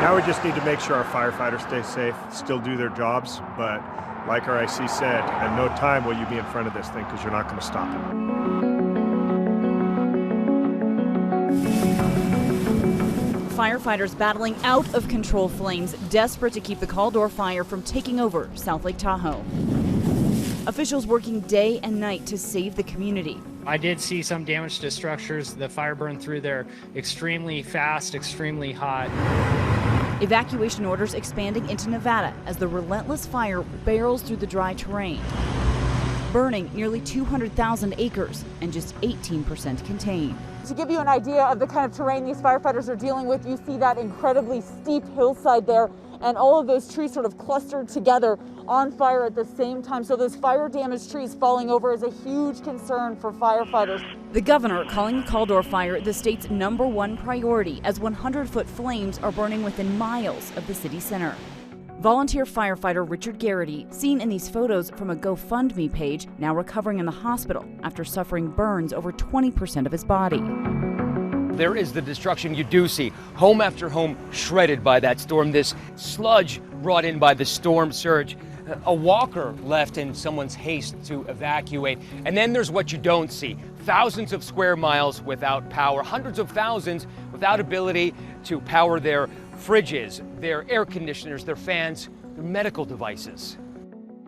Now we just need to make sure our firefighters stay safe, still do their jobs, but like our IC said, at no time will you be in front of this thing because you're not going to stop it. Firefighters battling out of control flames, desperate to keep the Caldor fire from taking over South Lake Tahoe. Officials working day and night to save the community. I did see some damage to structures. The fire burned through there extremely fast, extremely hot. Evacuation orders expanding into Nevada as the relentless fire barrels through the dry terrain, burning nearly 200,000 acres and just 18% contained. To give you an idea of the kind of terrain these firefighters are dealing with, you see that incredibly steep hillside there, and all of those trees sort of clustered together on fire at the same time. So those fire-damaged trees falling over is a huge concern for firefighters. The governor calling the Caldor fire the state's #1 priority as 100-foot flames are burning within miles of the city center. Volunteer firefighter Richard Garrity, seen in these photos from a GoFundMe page, now recovering in the hospital after suffering burns over 20% of his body. There is the destruction you do see. Home after home shredded by that storm. This sludge brought in by the storm surge. A walker left in someone's haste to evacuate. And then there's what you don't see. Thousands of square miles without power. Hundreds of thousands without ability to power their fridges, their air conditioners, their fans, their medical devices.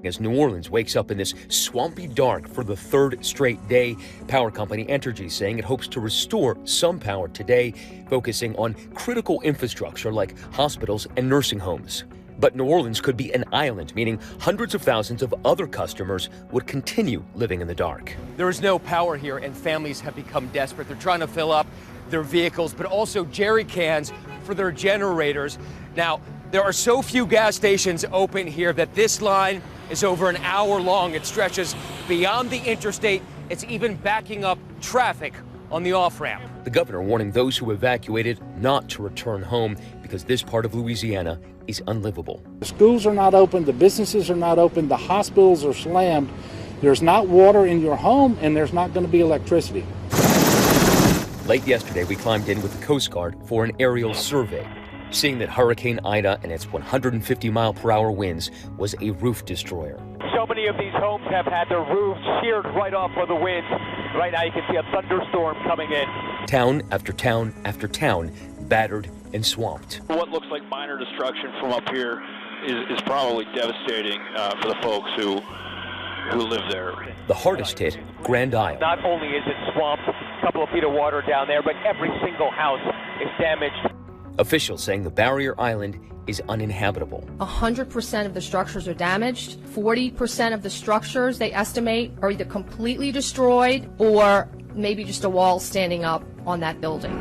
As New Orleans wakes up in this swampy dark for the third straight day, power company Entergy saying it hopes to restore some power today, focusing on critical infrastructure like hospitals and nursing homes. But New Orleans could be an island, meaning hundreds of thousands of other customers would continue living in the dark. There is no power here, and families have become desperate. They're trying to fill up their vehicles, but also jerry cans for their generators. Now, there are so few gas stations open here that this line is over an hour long. It stretches beyond the interstate. It's even backing up traffic on the off-ramp. The governor warning those who evacuated not to return home because this part of Louisiana is unlivable. The schools are not open, the businesses are not open, the hospitals are slammed. There's not water in your home, and there's not going to be electricity. Late yesterday, we climbed in with the Coast Guard for an aerial survey, seeing that Hurricane Ida and its 150-mile-per-hour winds was a roof destroyer. So many of these homes have had their roofs sheared right off with the wind. Right now you can see a thunderstorm coming in. Town after town after town battered and swamped. What looks like minor destruction from up here is probably devastating for the folks who live there. The hardest hit, Grand Isle. Not only is it swamped, a couple of feet of water down there, but every single house is damaged. Officials saying the barrier island is uninhabitable. 100% of the structures are damaged. 40% of the structures, they estimate, are either completely destroyed or maybe just a wall standing up on that building.